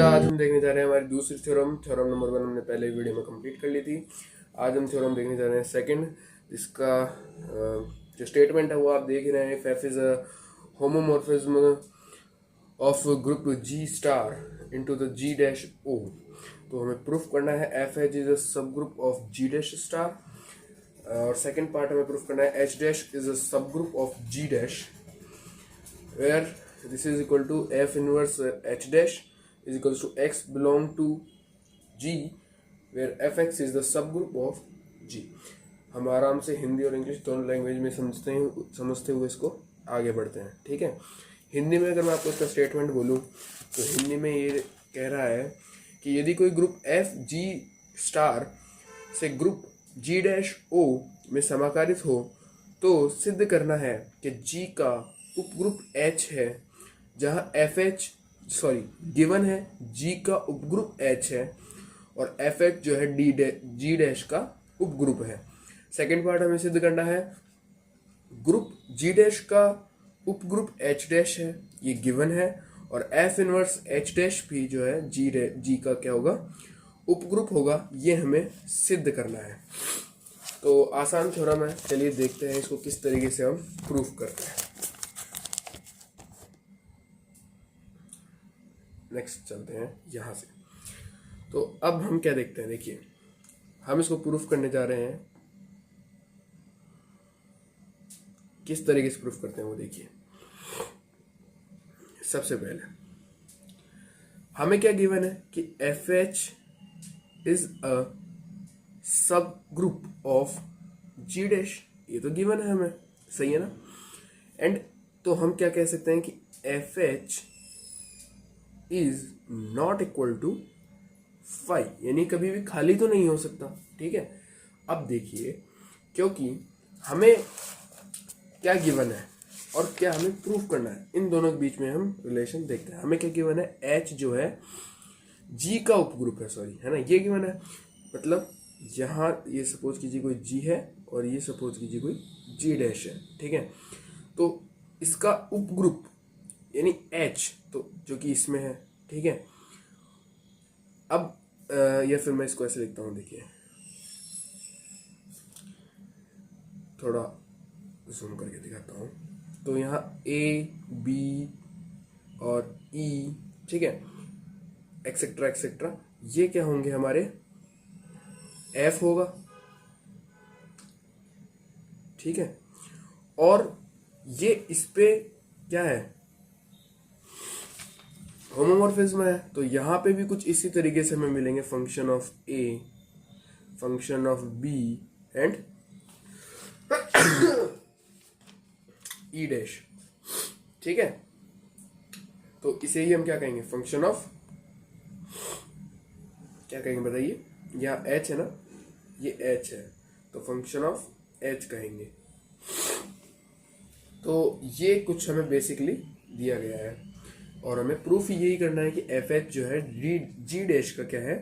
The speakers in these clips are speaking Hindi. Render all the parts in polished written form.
बेटा, आज हम देखने जा रहे हैं हमारी दूसरी थ्योरम। थ्योरम नंबर 1 हमने पहले वीडियो में कंप्लीट कर ली थी। आज हम थ्योरम देखने जा रहे हैं सेकंड। इसका जो स्टेटमेंट है वो आप देख रहे हैं। F is a homomorphism of group G star into the G dash O. तो हमें प्रूफ करना है F H is a subgroup of G dash star, और सेकंड पार्ट हमें प्रूफ करना है H dash is a subgroup of G dash where this is equal to f inverse h dash is equals to x belong to g where fx is the subgroup of g। हम आराम से हिंदी और इंग्लिश दोनों लैंग्वेज में समझते हुए इसको आगे बढ़ते हैं। ठीक है, हिंदी में अगर मैं आपको इसका स्टेटमेंट बोलूँ तो हिंदी में ये कह रहा है कि यदि कोई ग्रुप एफ जी स्टार से ग्रुप जी डैश ओ में समाकारित हो तो सिद्ध करना है कि जी का उपग्रुप H है, जहां गिवन है G का उपग्रुप H है और FH जो है G डैश का उपग्रुप है। सेकंड पार्ट हमें सिद्ध करना है ग्रुप G डैश का उपग्रुप H डैश है, ये गिवन है, और F इनवर्स H डैश भी जो है G का क्या होगा, उपग्रुप होगा। ये हमें सिद्ध करना है। तो आसान थ्योरम है, चलिए देखते हैं इसको किस तरीके से हम प्रूफ करते हैं। नेक्स्ट चलते हैं यहाँ से। तो अब हम क्या देखते हैं, देखिए हम इसको प्रूफ करने जा रहे हैं। किस तरीके से प्रूफ करते हैं वो देखिए। सबसे पहले हमें क्या गिवन है कि F H is a subgroup of G dash, ये तो गिवन है हमें, सही है ना। एंड तो हम क्या कह सकते हैं कि F H is not equal to 5, यानी कभी भी खाली तो नहीं हो सकता। ठीक है, अब देखिए क्योंकि हमें क्या गिवन है और क्या हमें प्रूफ करना है, इन दोनों के बीच में हम रिलेशन देखते हैं। हमें क्या गिवन है, एच जो है जी का उपग्रुप है, सॉरी है ना, ये गिवन है। मतलब यहाँ ये सपोज कीजिए कोई जी है और ये सपोज कीजिए कोई जी डैश है। ठीक है, तो इसका उपग्रुप यानी H तो जो कि इसमें है। ठीक है, अब या फिर मैं इसको ऐसे लिखता हूं, देखिए थोड़ा जूम करके दिखाता हूं। तो यहाँ A B और E, ठीक है, एक्सेट्रा एक्सेट्रा, ये क्या होंगे हमारे, F होगा। ठीक है, और ये इस पे क्या है, होमोमॉर्फिज्म है। तो यहाँ पे भी कुछ इसी तरीके से हमें मिलेंगे, function of A, function of B and E dash. ठीक है, तो इसे ही हम क्या कहेंगे, फंक्शन ऑफ, क्या कहेंगे बताइए, यहाँ एच है ना, ये एच है तो फंक्शन ऑफ एच कहेंगे। तो ये कुछ हमें बेसिकली दिया गया है और हमें प्रूफ यही करना है कि एफ एच जो है जी डैश का क्या है,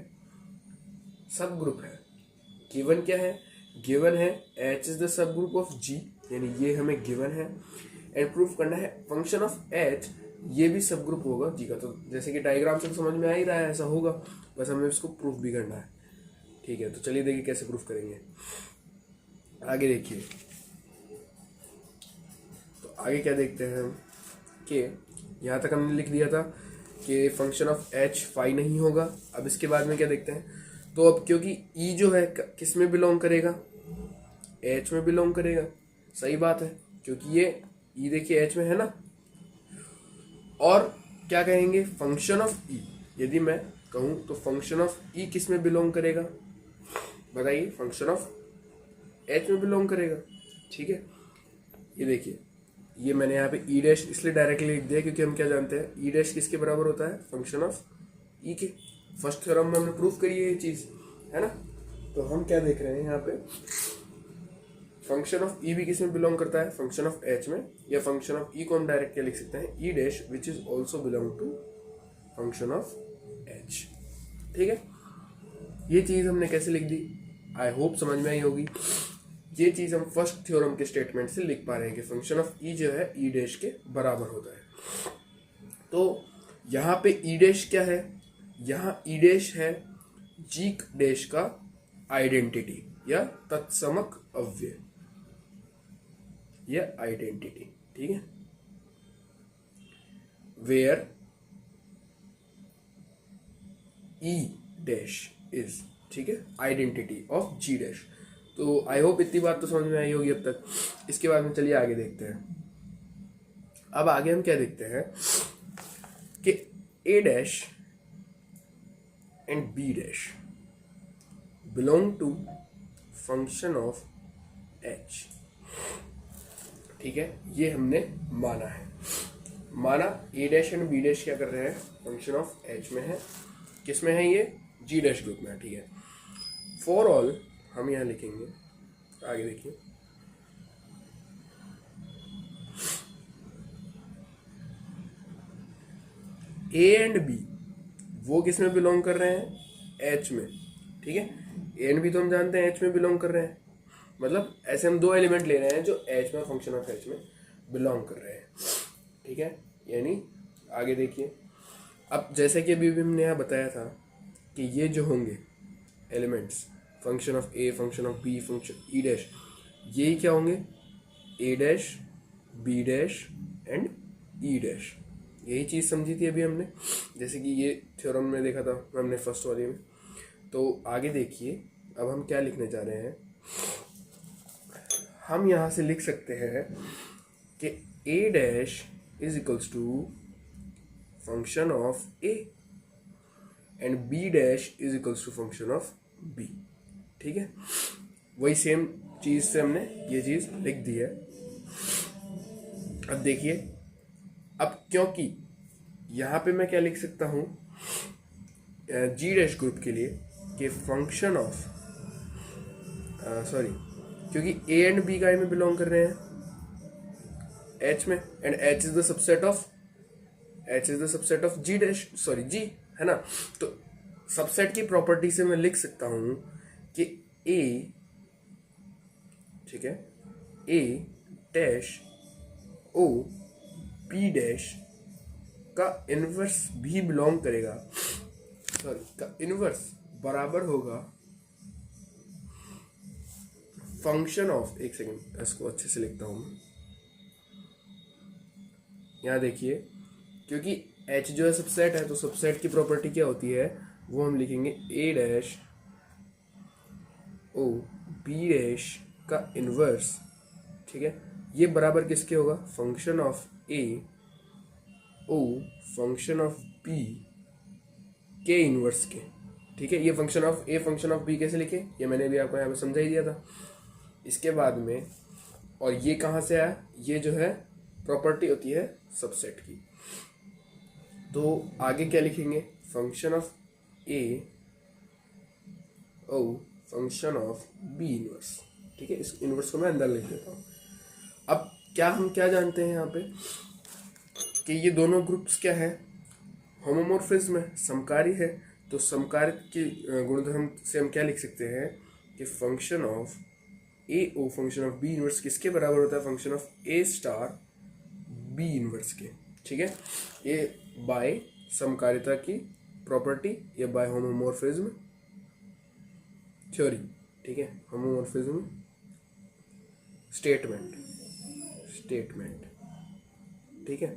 सब ग्रुप है। गिवन क्या है, गिवन है H is the subgroup of G, यानी ये हमें गिवन है। एंड प्रूफ करना है फंक्शन ऑफ एच ये भी सब ग्रुप होगा जी का। तो जैसे कि डायग्राम से तो समझ में आ ही रहा है, ऐसा होगा, बस हमें इसको प्रूफ भी करना है। ठीक है, तो चलिए देखिए कैसे प्रूफ करेंगे। आगे देखिए, तो आगे क्या देखते हैं हम कि यहाँ तक हमने लिख दिया था कि फंक्शन ऑफ एच फाई नहीं होगा। अब इसके बाद में क्या देखते हैं, तो अब क्योंकि ई जो है किस में बिलोंग करेगा, एच में बिलोंग करेगा। सही बात है, क्योंकि ये ई देखिए एच में है ना। और क्या कहेंगे, फंक्शन ऑफ ई, यदि मैं कहूँ तो फंक्शन ऑफ ई किस में बिलोंग करेगा, बताइए, फंक्शन ऑफ एच में बिलोंग करेगा। ठीक है, ये देखिए, ये मैंने यहाँ पे ई डैश इसलिए डायरेक्टली लिख दिया क्योंकि हम क्या जानते हैं, ई डैश किसके बराबर होता है, फंक्शन ऑफ ई के। फर्स्ट थ्योरम में हमने प्रूफ करी है ये चीज, है ना। तो हम क्या देख रहे हैं यहाँ पे, फंक्शन ऑफ ई भी किस में बिलोंग करता है, फंक्शन ऑफ एच में। या फंक्शन ऑफ ई को हम डायरेक्ट क्या लिख सकते हैं, E dash which is also belong to function of H. ठीक है, ये चीज हमने कैसे लिख दी, आई होप समझ में आई होगी। ये चीज हम फर्स्ट थ्योरम के स्टेटमेंट से लिख पा रहे हैं कि फंक्शन ऑफ ई जो है ई डैश के बराबर होता है। तो यहाँ पे ई डैश क्या है, यहाँ ई डैश है जी डैश का आइडेंटिटी या तत्समक अव्यय या आइडेंटिटी, ठीक है, वेयर ई डैश इज, ठीक है, आइडेंटिटी ऑफ जी डैश। तो आई होप इतनी बात तो समझ में आई होगी अब तक। इसके बाद में चलिए आगे देखते हैं। अब आगे हम क्या देखते हैं कि A dash and B dash belong to function of H, ठीक है, ये हमने माना है। माना A dash and B dash क्या कर रहे हैं, फंक्शन ऑफ एच में है। किस में है ये, जी डैश ग्रुप में है, ठीक है। फॉर ऑल हम यहां लिखेंगे, आगे देखिए, ए एंड बी वो किस में बिलोंग कर रहे हैं, एच में, ठीक है। ए एंड बी तो हम जानते हैं एच में बिलोंग कर रहे हैं, मतलब ऐसे हम दो एलिमेंट ले रहे हैं जो एच में, फंक्शन ऑफ एच में बिलोंग कर रहे हैं, ठीक है। यानी आगे देखिए, अब जैसे कि अभी भी हमने यहाँ बताया था कि ये जो होंगे elements, function of A, function of B, function E dash, यही क्या होंगे, A dash, B dash and E dash. यही चीज़ समझी थी अभी हमने, जैसे कि ये थ्योरम में देखा था हमने फर्स्ट वाले में। तो आगे देखिए, अब हम क्या लिखने जा रहे हैं, हम यहाँ से लिख सकते हैं कि A dash is equals to function of A and B dash is equals to function of B, ठीक है। वही सेम चीज से हमने ये चीज लिख दी है। अब देखिए, अब क्योंकि यहां पे मैं क्या लिख सकता हूं जी डैश ग्रुप के लिए कि फंक्शन ऑफ, सॉरी, क्योंकि ए एंड बी का में बिलोंग कर रहे हैं एच में, and H is the subset of G dash, sorry G, है ना। तो सबसेट की प्रॉपर्टी से मैं लिख सकता हूं कि ए, ठीक है, ए डैश ओ पी डैश का इनवर्स भी बिलोंग करेगा, सॉरी, का इनवर्स बराबर होगा फंक्शन ऑफ, एक सेकेंड इसको अच्छे से लिखता हूं मैं, यहां देखिए, क्योंकि एच जो है सबसेट है, तो सबसेट की प्रॉपर्टी क्या होती है, वो हम लिखेंगे A dash O B dash का इनवर्स, ठीक है। ये बराबर किसके होगा, function of A O function of B के इनवर्स के, ठीक है। ये function of A function of B कैसे लिखे, ये मैंने भी आपको यहाँ पे समझा ही दिया था। इसके बाद में, और ये कहाँ से आया, ये जो है प्रॉपर्टी होती है सबसेट की। तो आगे क्या लिखेंगे, function of A O function of B inverse, ठीक है। इस इनवर्स को मैं अंदर लिख देता हूँ। अब क्या हम क्या जानते हैं यहाँ पे कि ये दोनों ग्रुप्स क्या है, होमोमॉर्फिज्म है, समकारी है। तो समकारी के गुणधर्म से हम क्या लिख सकते हैं कि function of A O function of B inverse किसके बराबर होता है, function of A star B inverse के, ठीक है। ये बाय समकारिता की प्रॉपर्टी या बाय होमोमॉर्फिज्म थ्योरी, ठीक है, होमोमॉर्फिज्म स्टेटमेंट, ठीक है।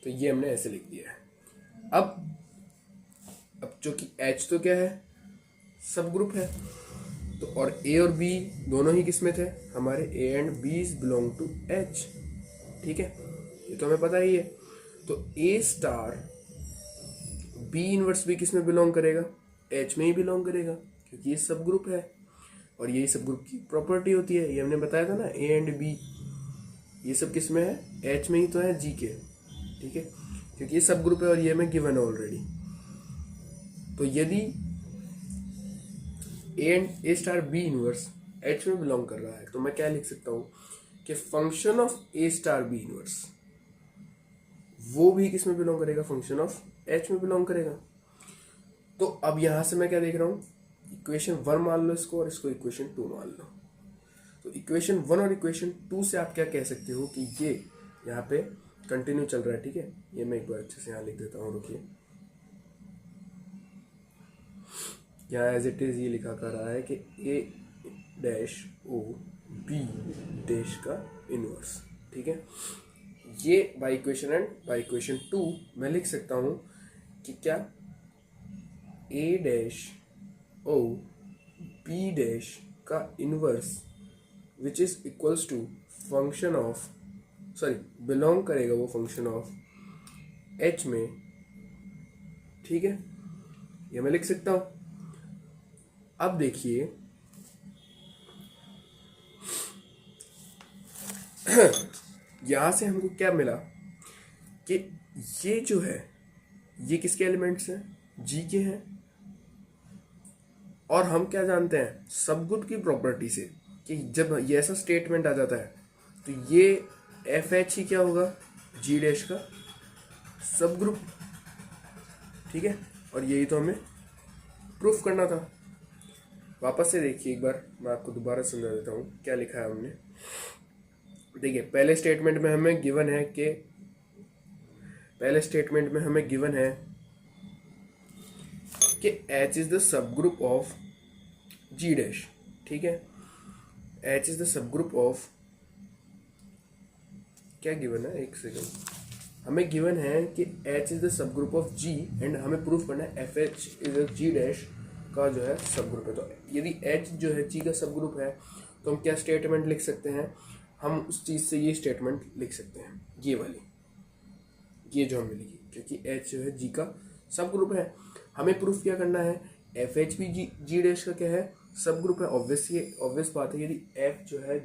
तो ये हमने ऐसे लिख दिया है। अब जो कि H तो क्या है, सब ग्रुप है, तो और A और B दोनों ही किस में थे, हमारे A and B belong to H, ठीक है, ये तो हमें पता ही है। तो A स्टार B इनवर्स भी किस में बिलोंग करेगा, H में ही बिलोंग करेगा, क्योंकि ये सब ग्रुप है और यही सब ग्रुप की प्रॉपर्टी होती है। ये हमने बताया था ना, A एंड B ये सब किस में है, H में ही तो है, G के, ठीक है, क्योंकि ये सब ग्रुप है और ये हमें गिवन है ऑलरेडी। तो यदि ए स्टार बी इनवर्स H में बिलोंग कर रहा है, तो मैं क्या लिख सकता हूं कि function of A star B inverse वो भी किस में बिलोंग करेगा, फंक्शन ऑफ H में बिलोंग करेगा। तो अब यहां से मैं क्या देख रहा हूं, इक्वेशन 1 मान लो इसको और इसको इक्वेशन 2 मान लो। तो इक्वेशन 1 और इक्वेशन 2 से आप क्या कह सकते हो कि ये यहाँ पे कंटिन्यू चल रहा है, ठीक है। ये मैं एक बार अच्छे से यहाँ लिख देता हूँ, रुकिए, यहाँ एज इट इज़ ये लिखा कर रहा है कि A dash O B dash का इनवर्स, ठीक है। ये by equation and by equation 2 मैं लिख सकता हूँ कि क्या A dash O B dash का inverse which is equals to function of, sorry belong करेगा वो फंक्शन ऑफ एच में, ठीक है। ये मैं लिख सकता हूं। अब देखिए यहां से हमको क्या मिला कि ये जो है ये किसके एलिमेंट्स हैं, जी के हैं। और हम क्या जानते हैं सब ग्रुप की प्रॉपर्टी से कि जब ये ऐसा स्टेटमेंट आ जाता है तो ये एफ एच ही क्या होगा, जी डैश का सब ग्रुप, ठीक है। और यही तो हमें प्रूफ करना था। वापस से देखिए एक बार, मैं आपको दोबारा समझा देता हूँ क्या लिखा है हमने। देखिए पहले स्टेटमेंट में हमें गिवन है कि H is the subgroup of G dash, ठीक है। H is the subgroup of, क्या गिवन है, एक सेकेंड, हमें गिवन है कि H is the subgroup of G and हमें प्रूफ करना है FH is the G dash का जो है सब ग्रुप है। तो यदि H जो है G का सब ग्रुप है तो हम क्या स्टेटमेंट लिख सकते हैं, हम उस चीज़ से ये स्टेटमेंट लिख सकते हैं, ये वाली, ये जो हमने लिखी, क्योंकि H जो है G का सब ग्रुप है। हमें प्रूफ क्या करना है, FH भी G डैश का क्या है, सब ग्रुप है। ऑब्वियस बात है, यदि F जो है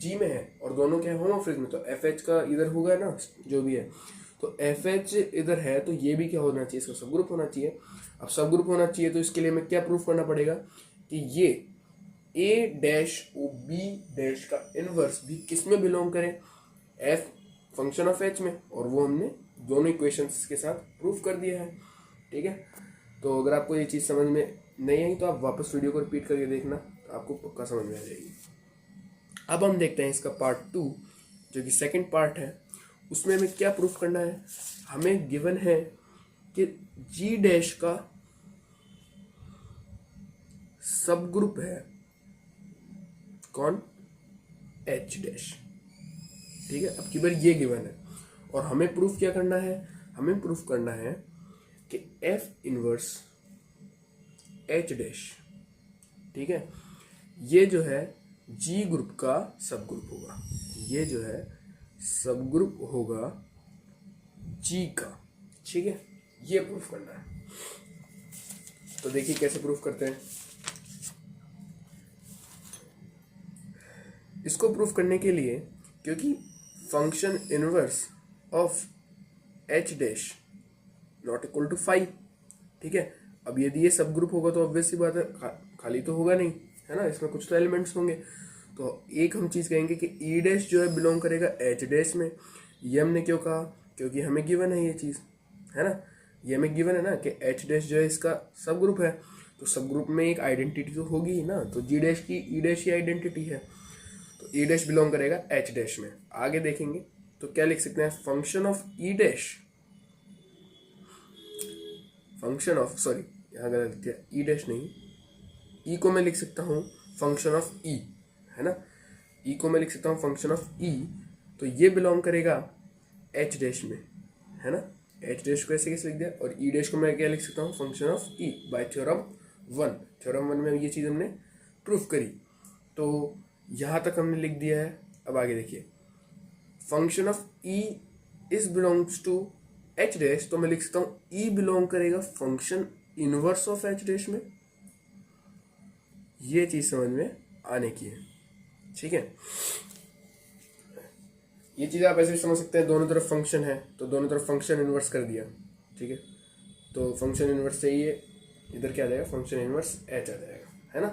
G में है और दोनों क्या है होमोमॉर्फिक में, तो FH का इधर होगा ना जो भी है, तो FH इधर है तो ये भी क्या होना चाहिए, इसका सब ग्रुप होना चाहिए। अब सब ग्रुप होना चाहिए तो इसके लिए हमें क्या प्रूफ करना पड़ेगा कि ये A dash O B dash का इनवर्स भी किस में बिलोंग करे, F फंक्शन ऑफ H में, और वो हमने दोनों इक्वेशंस के साथ प्रूफ कर दिया है, ठीक है। तो अगर आपको ये चीज़ समझ में नहीं आई तो आप वापस वीडियो को रिपीट करके देखना, तो आपको पक्का समझ में आ जाएगी। अब हम देखते हैं इसका पार्ट 2 जो कि सेकंड पार्ट है, उसमें हमें क्या प्रूफ करना है। हमें गिवन है कि G डैश का सब ग्रुप है कौन, H डैश, ठीक है। अब की बार ये गिवन है और हमें प्रूफ क्या करना है, हमें प्रूफ करना है कि F इनवर्स H डैश, ठीक है, ये जो है G ग्रुप का सब ग्रुप होगा, ये जो है सब ग्रुप होगा G का, ठीक है। ये प्रूफ करना है। तो देखिए कैसे प्रूफ करते हैं। इसको प्रूफ करने के लिए, क्योंकि function inverse of H dash not equal to 5, ठीक है। अब यदि ये सब ग्रुप होगा तो ऑब्वियस सी बात है खाली तो होगा नहीं, है ना, इसमें कुछ तो एलिमेंट्स होंगे। तो एक हम चीज़ कहेंगे कि E डैश जो है बिलोंग करेगा H डैश में। ये हमने क्यों कहा, क्योंकि हमें गिवन है ये चीज़, है ना, ये हमें गिवन है ना कि H डैश जो है इसका सब ग्रुप है, तो सब ग्रुप में एक आइडेंटिटी तो होगी ही ना, तो G डैश की E डैश की आइडेंटिटी है, तो E डैश बिलोंग करेगा H डैश में। आगे देखेंगे तो क्या लिख सकते हैं, function of E dash, function of, sorry यहाँ गलत लिख दिया, E डैश नहीं, E को मैं लिख सकता हूँ फंक्शन ऑफ E, है ना, E को मैं लिख सकता हूँ फंक्शन ऑफ E, तो ये बिलोंग करेगा H डैश में, है ना। H डैश को ऐसे कैसे लिख दिया, और E डैश को मैं क्या लिख सकता हूँ, function of E bye theorem 1। Theorem 1 में ये चीज़ हमने प्रूफ करी, तो यहाँ तक हमने लिख दिया है। अब आगे देखिए, function of E is belongs to H dash, तो मैं लिख सकता हूँ E बिलोंग करेगा function inverse of H dash में। ये चीज़ समझ में आने की है, ठीक है। ये चीज़ आप ऐसे भी समझ सकते हैं, दोनों तरफ फंक्शन है तो दोनों तरफ फंक्शन इनवर्स कर दिया, ठीक है। तो फंक्शन इनवर्स से ये इधर क्या आ जाएगा, फंक्शन इनवर्स H आ जाएगा, है ना,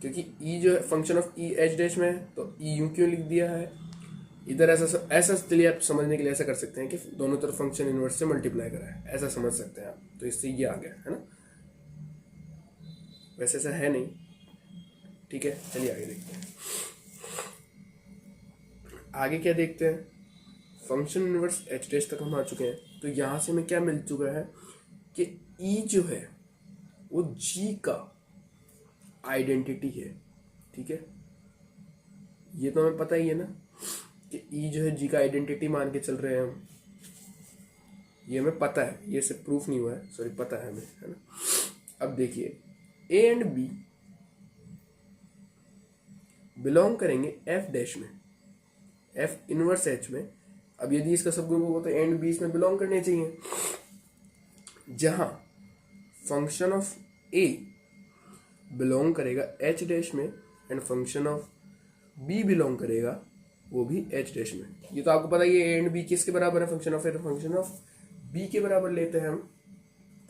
क्योंकि E जो है function of E H dash में है, तो E यूं क्यों लिख दिया है इधर, ऐसा चलिए आप समझने के लिए ऐसा कर सकते हैं कि दोनों तरफ फंक्शन इनवर्स से मल्टीप्लाई करा है, ऐसा समझ सकते हैं आप, तो इससे ये आ गया, है ना। वैसे ऐसा है नहीं, ठीक है। चलिए आगे देखते हैं। आगे क्या देखते हैं, फंक्शन इनवर्स H डैश तक हम आ चुके हैं, तो यहाँ से हमें क्या मिल चुका है कि E जो है वो जी का आइडेंटिटी है। ठीक है, ये तो हमें पता ही है ना कि ई जो है जी का आइडेंटिटी मान के चल रहे हैं हम, ये हमें पता है, ये सिर्फ प्रूफ नहीं हुआ है, सॉरी पता है हमें, है ना। अब देखिए ए एंड बी बिलोंग करेंगे एफ डैश में, एफ इनवर्स एच में। अब यदि इसका सब ग्रुप होगा तो ए एंड बी इसमें बिलोंग करने चाहिए, जहां फंक्शन ऑफ ए बिलोंग करेगा एच डैश में and function of B belong करेगा वो भी एच डैश में। ये तो आपको पता ही है ए एंड बी किसके बराबर है, function of A function of B के बराबर लेते हैं हम,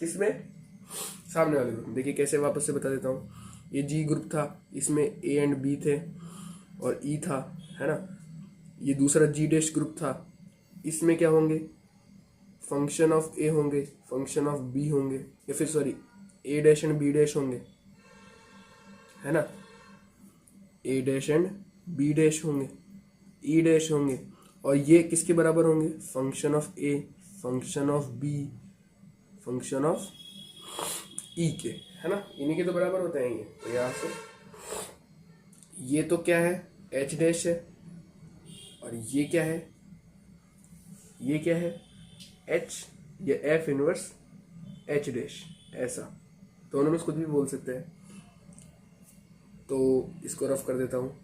किसमें, सामने वाले ग्रुप। देखिए कैसे, वापस से बता देता हूँ। ये जी ग्रुप था, इसमें ए एंड बी थे और ई था, है ना। ये दूसरा जी डैश ग्रुप था, इसमें क्या होंगे, फंक्शन ऑफ ए होंगे, फंक्शन ऑफ बी होंगे, या फिर sorry A dash and B dash होंगे, है ना। A dash and B dash होंगे, ई डैश होंगे, और ये किसके बराबर होंगे, function of A, function of B, function of E के, है ना। इन्हीं के तो बराबर होते हैं ये। तो यहाँ से ये तो क्या है, एच डैश है, और ये क्या है, ये क्या है, एच या एफ इनवर्स एच डैश, ऐसा दोनों में कुछ भी बोल सकते हैं। तो इसको रफ कर देता हूँ।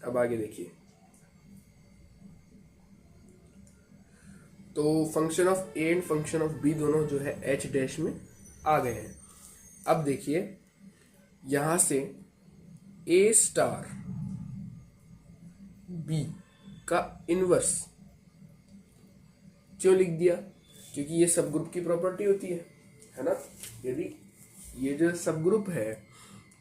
अब आगे देखिए, तो function of A and function of B दोनों जो है एच डैश में आ गए हैं। अब देखिए यहां से ए स्टार बी का इनवर्स क्यों लिख दिया, क्योंकि ये सब ग्रुप की प्रॉपर्टी होती है ना। यदि ये जो सब ग्रुप है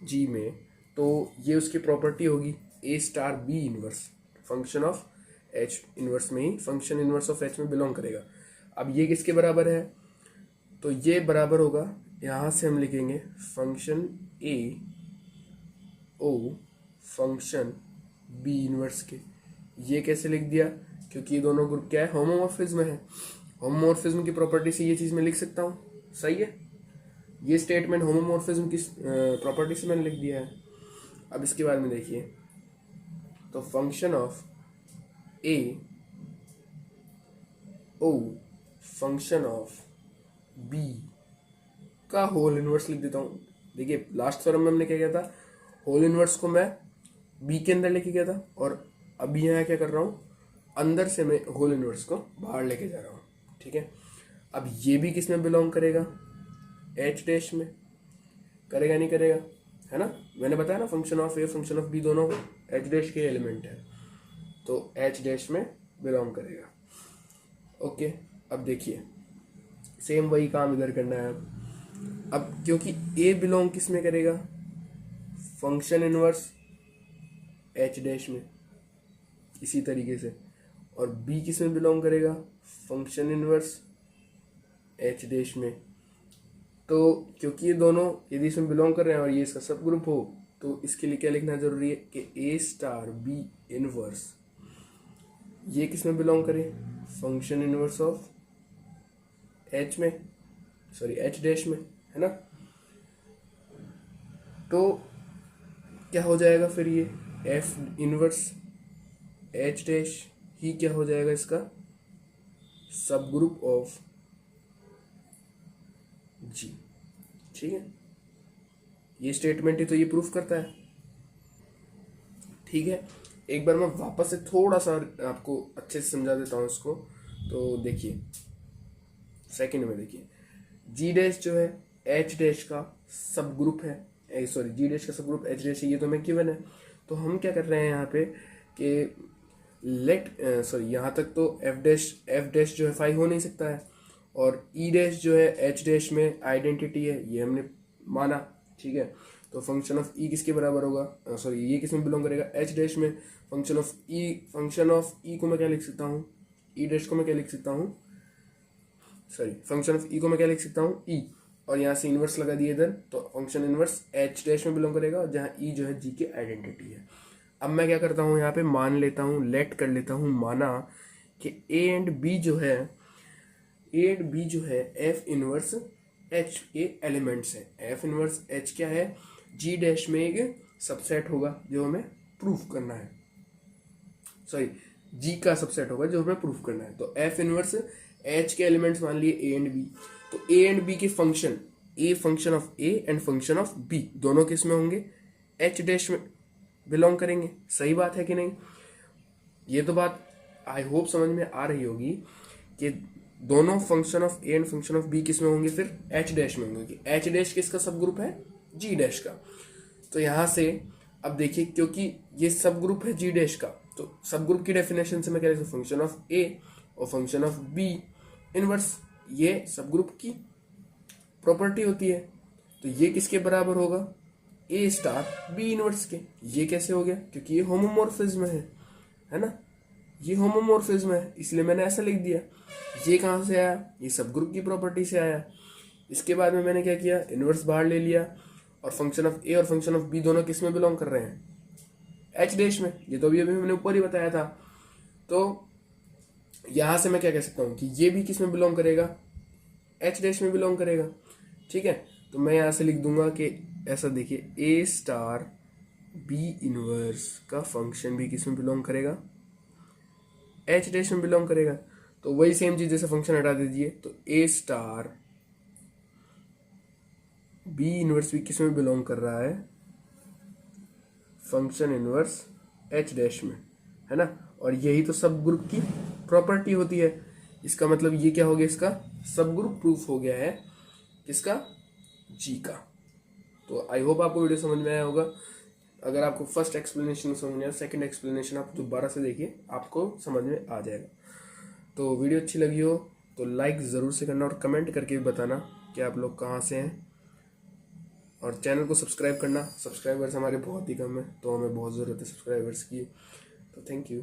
जी में, तो ये उसकी प्रॉपर्टी होगी A star B inverse, function of H inverse में ही फंक्शन इनवर्स ऑफ एच में बिलोंग करेगा। अब ये किसके बराबर है, तो ये बराबर होगा, यहाँ से हम लिखेंगे फंक्शन ए ओ फंक्शन बी इनवर्स के। ये कैसे लिख दिया, क्योंकि ये दोनों ग्रुप क्या है, होमोमॉर्फिज्म है। होमोमॉर्फिज्म की प्रॉपर्टी से ये चीज़ मैं लिख सकता हूँ, सही है। ये स्टेटमेंट होमोमॉर्फिज्म की प्रॉपर्टी से मैंने लिख दिया है। अब इसके बारे में देखिए, तो function of A O function of B का होल इनवर्स लिख देता हूँ। देखिए लास्ट फॉर्म में हमने क्या किया था, होल इनवर्स को मैं बी के अंदर लेके गया था, और अभी यहाँ क्या कर रहा हूँ, अंदर से मैं होल इनवर्स को बाहर लेके जा रहा हूँ। ठीक है, अब ये भी किस में बिलोंग करेगा, एच डैश में करेगा, नहीं करेगा, है ना। मैंने बताया ना function of A function of B दोनों एच डैश के एलिमेंट है, तो एच डैश में बिलोंग करेगा। ओके, अब देखिए सेम वही काम इधर करना है। अब क्योंकि ए बिलोंग किस में करेगा, फंक्शन इनवर्स एच डैश में, इसी तरीके से, और बी किस में बिलोंग करेगा, फंक्शन इनवर्स एच डैश में। तो क्योंकि ये दोनों यदि इसमें बिलोंग कर रहे हैं और ये इसका सब ग्रुप हो, तो इसके लिए क्या लिखना जरूरी है कि ए स्टार बी इनवर्स ये किस में बिलोंग करे, फंक्शन इनवर्स ऑफ एच में, सॉरी एच डैश में, है ना। तो क्या हो जाएगा फिर, ये एफ इनवर्स एच डैश ही क्या हो जाएगा, इसका सब ग्रुप ऑफ जी। ठीक है, ये स्टेटमेंट ही तो ये प्रूफ करता है। ठीक है, एक बार मैं वापस से थोड़ा सा आपको अच्छे से समझा देता हूँ इसको। तो देखिए सेकंड में देखिए, जी डैश जो है एच डैश का सब ग्रुप है, सॉरी जी डैश का सब ग्रुप एच डैश है, ये तो मैं गिवन है। तो हम क्या कर रहे हैं यहाँ पे कि लेट सॉरी यहाँ तक तो एफ डैश जो है फाई हो नहीं सकता है, और ई डैश जो है एच डैश में आइडेंटिटी है, ये हमने माना। ठीक है, तो फंक्शन ऑफ ई किसके बराबर होगा, सॉरी ये किस में बिलोंग करेगा, एच डैश में। फंक्शन ऑफ ई को मैं क्या लिख सकता हूँ, ई डैश को मैं क्या लिख सकता हूँ, सॉरी फंक्शन ऑफ ई को मैं क्या लिख सकता हूँ, ई, और यहाँ से इनवर्स लगा दिए इधर, तो फंक्शन इनवर्स एच डैश में बिलोंग करेगा, जहाँ ई जो है जी की आइडेंटिटी है। अब मैं क्या करता हूँ, यहाँ पे मान लेता हूँ, लेट कर लेता हूँ, माना कि ए एंड बी जो है एफ इनवर्स एच के एलिमेंट्स हैं। एफ इनवर्स एच क्या है, जी डैश में एक सबसेट होगा जो हमें प्रूफ करना है, सॉरी जी का सबसेट होगा जो हमें प्रूफ करना है। तो एफ इनवर्स एच के एलिमेंट्स मान लिए ए एंड बी, तो ए एंड बी के function, A function of A and function of B दोनों किस में होंगे, एच डैश में बिलोंग करेंगे। सही बात है कि नहीं? ये तो बात आई होप समझ में आ रही होगी कि दोनों function of A and function of B किस में होंगे, फिर एच डैश में होंगे। कि एच डैश किसका सब ग्रुप है, जी डैश का। तो यहां से अब देखिए, क्योंकि ये सब ग्रुप है जी डैश का, तो सब ग्रुप की डेफिनेशन से मैं कह रहा हूँ फंक्शन ऑफ ए और फंक्शन ऑफ बी इनवर्स, ये सब ग्रुप की प्रॉपर्टी होती है। तो ये किसके बराबर होगा, ए स्टार बी इनवर्स के। ये कैसे हो गया, क्योंकि ये होमोमॉर्फिज्म है ना, ये होमोमॉर्फिज्म है, इसलिए मैंने ऐसा लिख दिया। ये कहाँ से आया, ये सब ग्रुप की प्रॉपर्टी से आया। इसके बाद में मैंने क्या किया, इनवर्स बाहर ले लिया, और फंक्शन ऑफ ए और फंक्शन ऑफ बी दोनों किस में बिलोंग कर रहे हैं, एच डैश में। ये तो अभी अभी मैंने ऊपर ही बताया था। तो यहां से मैं क्या कह सकता हूं कि ये भी किस में बिलोंग करेगा, एच डैश में बिलोंग करेगा। ठीक है, तो मैं यहां से लिख दूंगा कि ऐसा देखिए, ए स्टार बी इनवर्स का फंक्शन भी किस में बिलोंग करेगा, एच डैश में बिलोंग करेगा। तो वही सेम चीज, जैसे फंक्शन हटा दीजिए, तो ए स्टार बी इनवर्स भी किस में बिलोंग कर रहा है, फंक्शन इनवर्स एच डैश में, है ना। और यही तो सब ग्रुप की प्रॉपर्टी होती है। इसका मतलब ये क्या हो गया, इसका सब ग्रुप प्रूफ हो गया है, किसका, जी का। तो आई होप आपको वीडियो समझ में आया होगा। अगर आपको फर्स्ट एक्सप्लेनेशन समझ में आया, सेकंड एक्सप्लेनेशन आप दोबारा से देखिए, आपको समझ में आ जाएगा। तो वीडियो अच्छी लगी हो तो लाइक ज़रूर से करना, और कमेंट करके भी बताना कि आप लोग कहाँ से हैं। और चैनल को सब्सक्राइब करना, सब्सक्राइबर्स हमारे बहुत ही कम है, तो हमें बहुत ज़रूरत है सब्सक्राइबर्स की। तो थैंक यू।